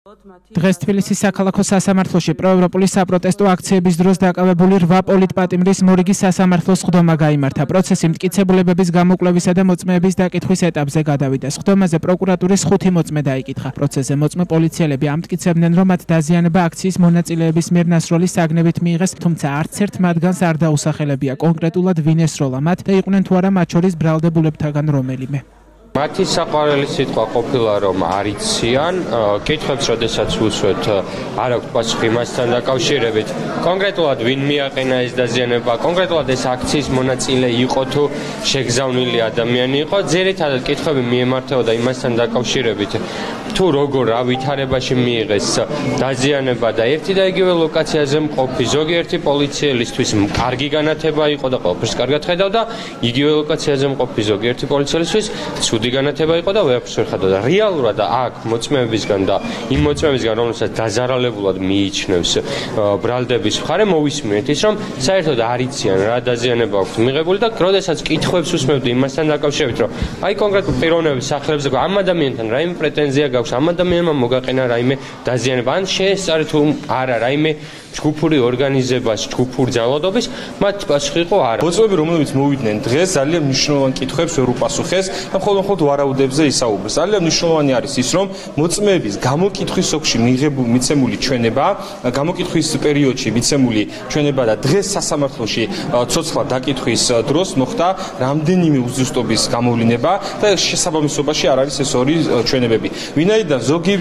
დღეს თბილისის საქალაქო სასამართლოში პროევროპული საპროტესტო აქციების დროს დაკავებული 8 პოლიტპატიმრის მორიგის სასამართლოს სხდომა გაიმართა. პროცესი მტკიცებულებების გამოკვლევისა და მოწმეების დაკითხვის ეტაპზე გადავიდა. სხდომაზე პროკურატურის 5 მოწმე დაიკითხა. პროცესზე მოწმე პოლიციელები ამტკიცებდნენ, რომ მათ დაზიანება აქციის მონაწილეების მიერ ნასროლი საგნებით მიიღეს, თუმცა არც ერთ მათგანს არ დაუსახელებია კონკრეტულად ვინ ესროლა მათ და იყვნენ თუ არა მათ შორის ბრალდებულებთაგან რომელიმე. მათი საყვარელი სიტყვა ყოფილა რომ არიციან, კითხვებს როდესაც ვუსვეთ არ აქვს პასუხი მასთან დაკავშირებით. კონკრეტულად ვინ მიაყენა ეს დაზიანება, კონკრეტულად ეს აქციის მონაწილე იყო თუ შეგზავნილი ადამიანი იყო, ძირითადად კითხვები მიემართებოდა იმასთან დაკავშირებით, თუ როგორ რა ვითარებაში მიიღეს დაზიანება და ერთი და იგივე ლოკაციაზე მყოფი ზოგიერთი პოლიციელისთვის კარგი განათება იყო და ყველაფერს კარგად ხედავდა, იგივე ლოკაციაზე მყოფი ზოგიერთი პოლიციელისთვის ცუდი განათება იყო და ვერაფერს ვერ ხედავდა. რეალურად აქ მოწმეებისგან და იმ მოწმეებისგან, რომელსაც დაზარალებულად მიიჩნევს ბრალდების მხარე, მოვისმინეთ ის, რომ საერთოდ არიციან რა დაზიანება აქვს მიღებული და როდესაც კითხვებს უსმევდი იმასთან დაკავშირებით, რომ აი კონკრეტულ პიროვნების სახელებზე ამ ადამიანთან რაიმე პრეტენზია გაქვს, ამ ადამიანმა მოგაყენა რაიმე დაზიანება, ან შეესწარი თუ არა რაიმე ჯგუფური ორგანიზებას, ჯგუფური ძალადობის, მათ პასუხი იყო არა. მოწმეები, რომლებიც მოვიდნენ დღეს, ძალიან მნიშვნელოვან კითხვებს ვერ უპასუხეს და მხოლოდ ვარაუდებზე ისაუბრეს. ძალიან მნიშვნელოვანი არის ის, რომ მოწმეების გამოკითხვის სოფში მიცემული ჩვენება, გამოკითხვის პერიოდში მიცემული ჩვენება და დღეს სასამართლოში ცოცხლად დაკითხვის დროს მოხდა რამდენიმე უზუსტობის გამოვლინება და შესაბამისობაში არ არის ეს ორი ჩვენებები. ვინაიდან ზოგი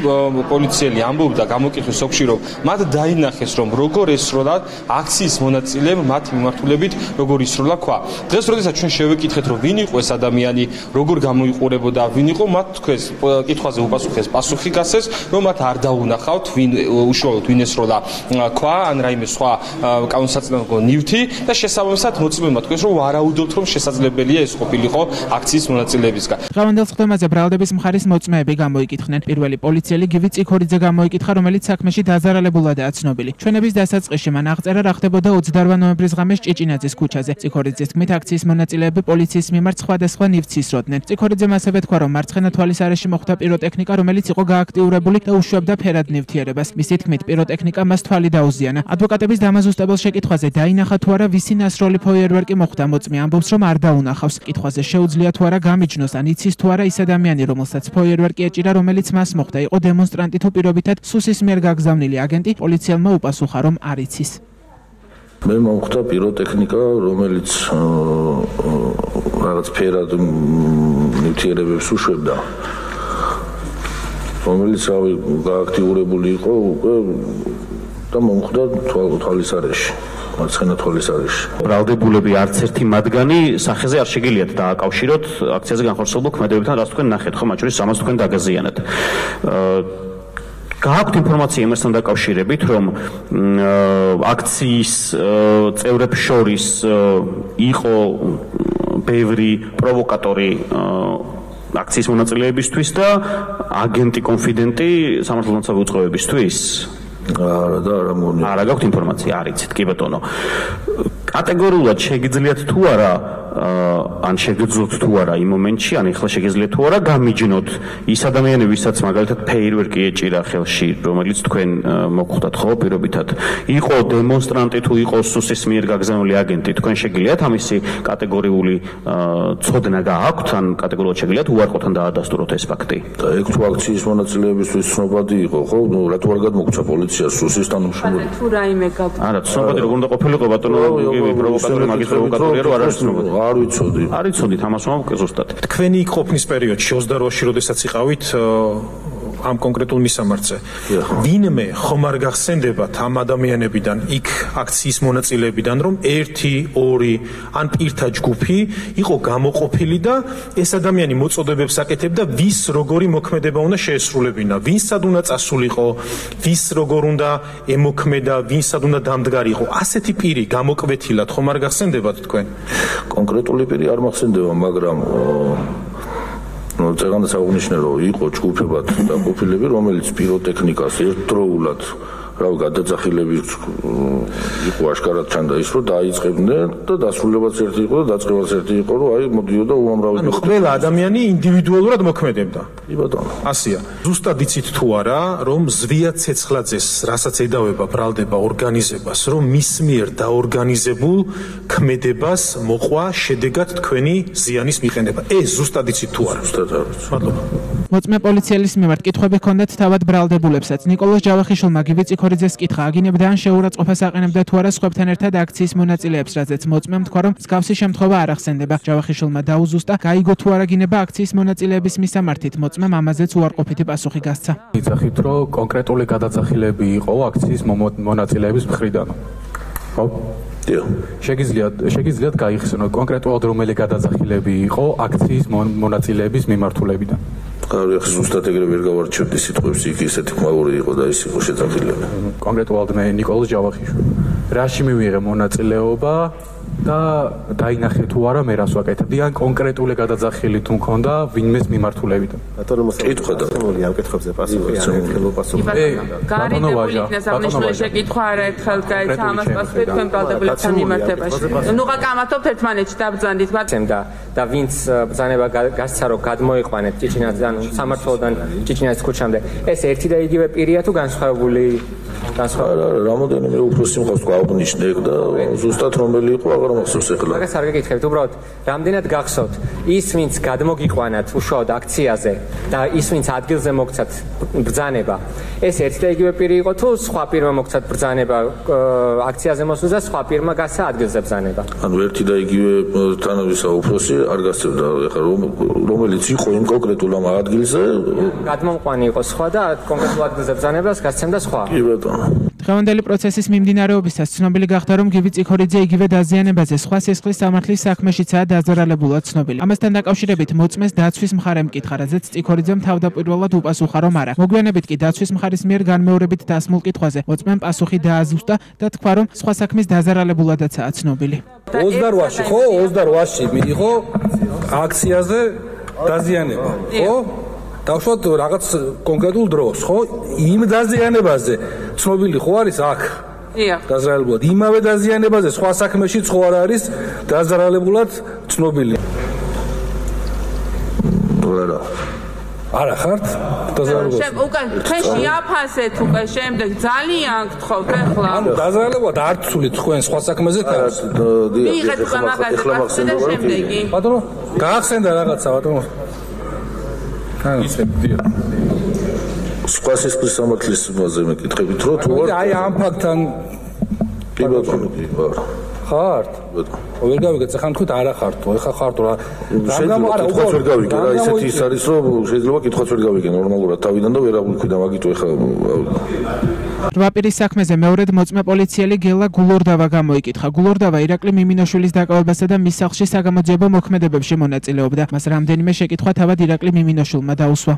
პოლიციელი ამბობდა გამოკითხვის სოფში, რომ მათ დაინახეს, რომ როგორ ესროლათ აქციის მონაწილეებს მათ მიმართულებით როგორ ისროლა ქვა. დღეს როდესაც ჩვენ შევეკითხეთ, რომ ვინ იყო ეს ადამიანი, როგორ გამოიყურებოდა, ვინ იყო, მათ თქვენს კითხვაზე უპასუხეს, პასუხი გასცეს, რომ მათ არ დაუნახავთ, ვინ უშუალოდ ვინ ესროლა ქვა, ან რაიმე სხვა კანონსაწინააღმდეგო ნივთი და შესაბამისად მოწმეებმა თქვენს, რომ ვარაუდობთ, რომ შესაძლებელია ეს ყოფილიყო აქციის მონაწილეებისგან. დღევანდელ სხდომაზე ბრალდების მხარის მოწმეები გამოიკითხნენ. პირველი პოლიციელი გივი წიქორიძე გამოიკითხა, რომელიც საქმეში დაზარალებულადაა ცნობილი. ჩვენების დასაწყისში მან აღწერა რა ხდებოდა 28 ნოემბრის ღამეს ჭიჭინაძის ქუჩაზე. წიქორიძის თქმით, აქციის მონაწილეები პოლიციის მიმართ სხვადასხვა ნივთს ისროდნენ. წიქორიძემ ასევე თქვა, რომ მარცხენა თვალის არეში მოხდა პიროტექნიკა, რომელიც იყო გააქტიურებული და უშვებდა ფერად ნივთიერებას. მისი თქმით, პიროტექნიკა მას თვალი დაუზიანა. ადვოკატების დამაზუსტებელ შეკითხვაზე დაინახა თუ არა ვისი ნასროლი ფოიერვერკი მოხდა. მოწმე ამბობს, რომ არ დაუნახავს. კითხვაზე შეუძლია თუ არა გამიჯნოს, ან იცის თუ არა ის ადამიანი, რომელსაც ფოიერვერკი ეჭირა, რომელიც მას მოხდა, იყო დემონსტრანტი თუ პირობითად სუსის მიერ გაგზავნილი აგენტი. პოლიციელმა უპასუხა, რომ არ იცის. მე მომხდა პიროტექნიკა, რომელიც რაღაც ფერად ნივთიერებებს უშვებდა, რომელიც გააქტიურებული იყო უკვე და მომხდა თვალის არეში. მარცხენა თვალის არეში. ბრალდებულები არც ერთი მათგანი სახეზე არ შეგიძლიათ დააკავშიროთ აქციაზე განხორციელებულ ქმედებებთან, რაც თქვენ ნახეთ, ხო, მათ შორის 300 თქვენ დაგაზიანეთ. გააქვთ ინფორმაცია იმასთან დაკავშირებით, რომ აქციის წევრებს შორის იყო ბევრი პროვოკატორი აქციის მონაწილეებისთვის და აგენტი კონფიდენტი სამართალდამცავი უწყებებისთვის? არა და არა მგონია. არა გაქვთ ინფორმაცია, არ იცით, კი ბატონო. კატეგორიულად შეგიძლიათ თუ არა ან შეგძლოთ თუ არა იმ მომენტში, ან ეხლა შეგიძლიათ თუ არა გამიჯნოთ ის ადამიანი, ვისაც მაგალითად ფეიერვერკი ეჭირა ხელში, რომელიც თქვენ მოგხვდათ, ხო, პირობითად, იყო დემონსტრანტი თუ იყო სუსის მიერ გაგზავნილი აგენტი, თქვენ შეგიძლიათ ამისი კატეგორიული ცოდნა გააქვთ, ან კატეგორიულად შეგიძლიათ უარყოფთან დაადასტუროთ ეს ფაქტი? და ეგ თუ აქციის მონაწილეებისთვის ცნობადი იყო, ხო? ნუ რატო არ გადმოგცა პოლიციას სუსის თანამშრომელი? თუ რაიმე გაქვთ. არა, ცნობადი როგორ უნდა ყოფილიყო ბატონო, პროვოკატორი, მაგის პროვოკატორია, რომ არ არის ცნობადი. არ ვიცოდი. არ იცოდით ამას მომკ ზუსტად. თქვენი იქ ყოფნის პერიოდში 28-ში, როდესაც იყავით ამ კონკრეტულ მისამართზე. ვინმე ხომ არ გახსენდებათ ამ ადამიანებიდან, იქ აქციის მონაწილეებიდან, რომ 1, 2 ან პირთა ჯგუფი იყო გამოყოფილი და ეს ადამიანი მოწოდებებს აკეთებდა, ვის როგორი მოქმედება უნდა შეესრულებინა, ვინსად უნდა წასულიყო, ვის როგორ უნდა ემოქმედა, ვინსად უნდა დამდგარიყო. ასეთი პირი გამოკვეთილად ხომ არ გახსენდებათ თქვენ? კონკრეტული პირი არ მახსენდება, მაგრამ წეგანაც აღნიშნე, რომ იყო ჯგუფებად დაყოფილები, რომელიც პიროტექნიკას ერთდროულად რავი, გადაძახილები იყო აშკარად ჩანდა ის, რომ დაიწყებდნენ და დასრულებაც ერთი იყო და დაწყებაც ერთი იყო, რომ აი მოდიოდა უამრავი. ანუ ყველა ადამიანი ინდივიდუალურად მოქმედებდა. კი ბატონო. ასია. ზუსტად იცით თუ არა, რომ ზვია ცეცხლაძეს, რასაც ედავება ბრალდება ორგანიზებას, რომ მის მიერ დაორგანიზებულ ქმედებას მოყვა შედეგად თქვენი ზიანის მიყენება. ეს ზუსტად იცით თუ არა? ზუსტად არ ვიცი. მადლობა. მოწმე პოლიციელის მიმართ კითხვები ჰქონდათ თავად ბრალდებულებსაც. ნიკოლოზ ჯავახიშვილმა გივი წიქორიძეს კითხა, აგინებდა ან შეურაცხყოფას აყენებდა თუ არა სხვებთან ერთად აქციის მონაწილეებს, რაზეც მოწმემ თქვა, რომ მსგავსი შემთხვევა არ ახსენდება. ჯავახიშვილმა დაუზუსტა, გაიგო თუ არა გინება აქციის მონაწილეების მისამართით. მოწმემ ამაზეც უარყოფითი პასუხი გასცა. იცახით, რომ კონკრეტული გადაძახილები იყო აქციის მონაწილეების მხრიდან. ხო? შეგიძლიათ გაიხსენოთ კონკრეტულად რომელი გადაძახილები იყო აქციის მონაწილეების მიმართულებიდან. ახლა ზუსტად ეგრე ვერ გავარჩევდი სიტყვებს, იქ ისეთი ხმაური იყო და ის იყო შეძახილება. კონკრეტულად მე ნიკოლოზ ჯავახიშვილი. რაში მივიღე მონაწილეობა და დაინახე თუ არა მე რას ვაკეთებდი ან კონკრეტული გადაძახილი თუ მქონდა ვინმეს მიმართულებიდან. ბატონო კითხვა და ამ კითხვებზე პასუხი არ ერთხელ პასუხი. ბატონო ვაჟა, ბატონო შეკითხვა არა ერთხელ გაიცა ამას პასუხი თქვენ ბრალდებულებთან მიმართებაში. ნუ გაკამათობთ ერთმანეთში დაბრძანდით და ვინც ბრძანება გასცა რომ გადმოიყვანეთ ჭიჭინაძე ანუ სამართლოდან ჭიჭინაძის ქუჩამდე ეს ერთი და იგივე პირია თუ განსხვავებული არა, რამოდენიმე უფროსი მხარს გვაღვნიშნეთ და ზუსტად რომელი იყო აღარ მახსოვს ახლა. მაგას არ გეკითხებთ, უბრალოდ რამდენად გახსოვთ ის ვინც გადმოგიყვანათ უშუალოდ აქციაზე და ის ვინც ადგილზე მოგცათ ბრძანება ეს ერთი და იგივე პირი იყო თუ სხვა პირმა მოგცათ ბრძანება აქციაზე მოსვლას და სხვა პირმა გასცა ადგილზე ბრძანება? ანუ ერთი და იგივე თანავისა უფროსი არ გასცემდა ახლა რომელიც იყო იმ კონკრეტულ ამ ადგილზე გადმომყვანი იყო სხვა და კონკრეტულ ადგილზე ბრძანებას გასცემდა სხვა. კი ბატონო. დღევანდელი პროცესის მიმდინარეობისას ცნობილი გახდა, რომ გივი წიქორიძე იგივე დაზიანებაზე სხვა სისხლის სამართლის საქმეშიცაა დაზარალებულად ცნობილი. ამასთან დაკავშირებით მოწმეს დაცვის მხარემ კითხა, რაზეც წიქორიძემ თავდაპირველად უპასუხა, რომ არა. მოგვიანებით კი დაცვის მხარის მიერ განმეორებით დასმულ კითხვაზე მოწმემ პასუხი დააზუსტა და თქვა, რომ სხვა საქმის დაზარალებულადაცაა ცნობილი. 28-ში ხო? 28-ში მიიღო აქციაზე დაზიანება, ხო? დავშვათ რაღაც კონკრეტულ დროს, ხო? იმ დაზიანებაზე ცნობილი ხო არის აქ? დიახ. დაზარალებულად. იმავე დაზიანებაზე სხვა საქმეშიც ხო არ არის დაზარალებულად ცნობილი? არა. არა ხართ? დაზარალებულად. უკან თქვენ შეაფასეთ უკვე შემდეგ ძალიან გთხოვთ ახლა. ანუ დაზარალებულად არ ცულით თქვენ სხვა საქმეზე თავს? მიიღეთ უკვე მაგაზე პასუხი და შემდეგი. ბატონო, გაახსენდა რაღაცა ბატონო. სხვა სისხლის სამართლის ბაზაზე მეკითხებით, რომ თუ არ აი ამ ფაქტთან კი ბატონო, კი ვარ. ხართ? ვერ გავიგეთ, ახლა თქვით არა ხართ, ეხა ხართ რა. შეიძლება კითხვაც ვერ გავიგე, რა ისეთი ის არის, რომ შეიძლება კითხვაც ვერ გავიგე ნორმალურად თავიდან და ვერ აღვიქვი და მაგით ეხა რვაპირის საქმეზე მეორედ მოწმე პოლიციელი გელა გულორდავა გამოიკითხა. გულორდავა ირაკლი მიმინოშვილის დაკავებასა და მის სახლში საგამოძიებო მოქმედებებში მონაწილეობდა. მას რამდენიმე შეკითხვა თავად ირაკლი მიმინოშვილმა დაუსვა.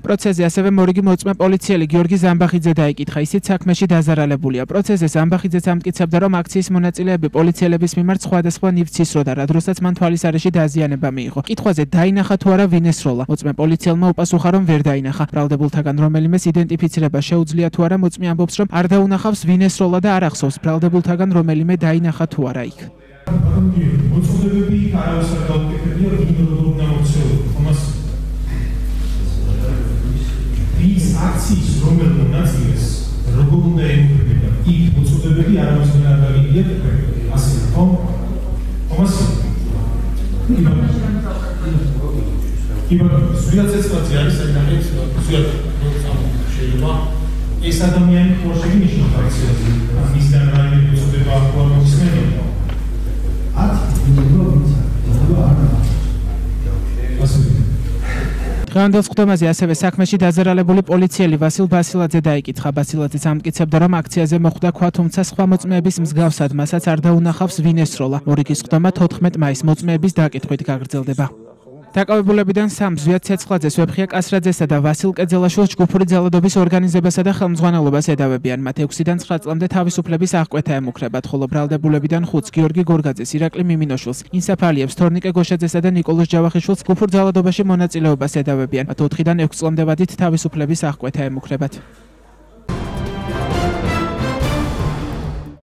პროცესზე ასევე მორიგი მოწმე პოლიციელი გიორგი ზამბახიძე დაიკითხა, ისიც საქმეში დაზარალებულია. პროცესზე ზამბახიძეც ამტკიცებდა, რომ აქციის მონაწილეები პოლიციელების მიმართ სხვადასხვა ნივთს ისროდა, რა დროსაც მან თვალისარეში დაზიანება მიიღო. კითხვაზე დაინახა თუ არა ვინ ესროლა. მოწმე პოლიციელმა უპასუხა, რომ ვერ დაინახა. ბრალდებულთაგან რომელიმეს იდენტიფიცირება შეუძლია თუ არა, მოწმე ამბობს, რომ არ დაუნახავს ვინ ესროლა და არ ახსოვს ბრალდებულთაგან რომელიმე დაინახა თუ არა იქ. მოწმეები არავის არ დაუკეთებია, ვინ როგორ უნდა მოქცეულიყო. ამას ის აქციის რომელ მონაწილეს როგორ უნდა ემუქრებოდა იქ მოწოდებები არავის ვერ არ დაგიგიათ ასე ხომ ხომასი იბანო ზვიად ცეცხლაძე არის საერთოდ ზვიად შეიძლება ეს ადამიანი ხორში ნიშნავს აქციაზე მისგან რაიმე მოწოდება არ მოგისმენია დღევანდელ სხდომაზე ასევე საქმეში დაზარალებული პოლიციელი ვასილ ბასილაძე დაიკითხა. ბასილაძეც ამტკიცებდა, რომ აქციაზე მოხვდა ქვა, თუმცა სხვა მოწმეების მსგავსად მასაც არ დაუნახავს ვინ ესროლა. მორიგის სხდომა 14 მაისს მოწმეების დაკითხვით გაგრძელდება. დაკავებულებიდან სამ ზვიად ცეცხლაძეს, ვეფხია კასრაძესა და ვასილ კეძელაშვილს ჯგუფური ძალადობის ორგანიზებასა და ხელმძღვანელობასედავებიან. მათ 6-დან 9 წლამდე თავისუფლების აღკვეთა ემუქრებათ, ხოლო ბრალდებულებიდან 5 გიორგი გორგაძეს, ირაკლი მიმინოშვილს, ინსაფ ალიევს, თორნიკე გოშაძესა და ნიკოლოზ ჯავახიშვილს ჯგუფურ ძალადობაში მონაწილეობას εδავებიან. მათ 4-დან 6 წლამდე ვადით თავისუფლების აღკვეთა ემუქრებათ.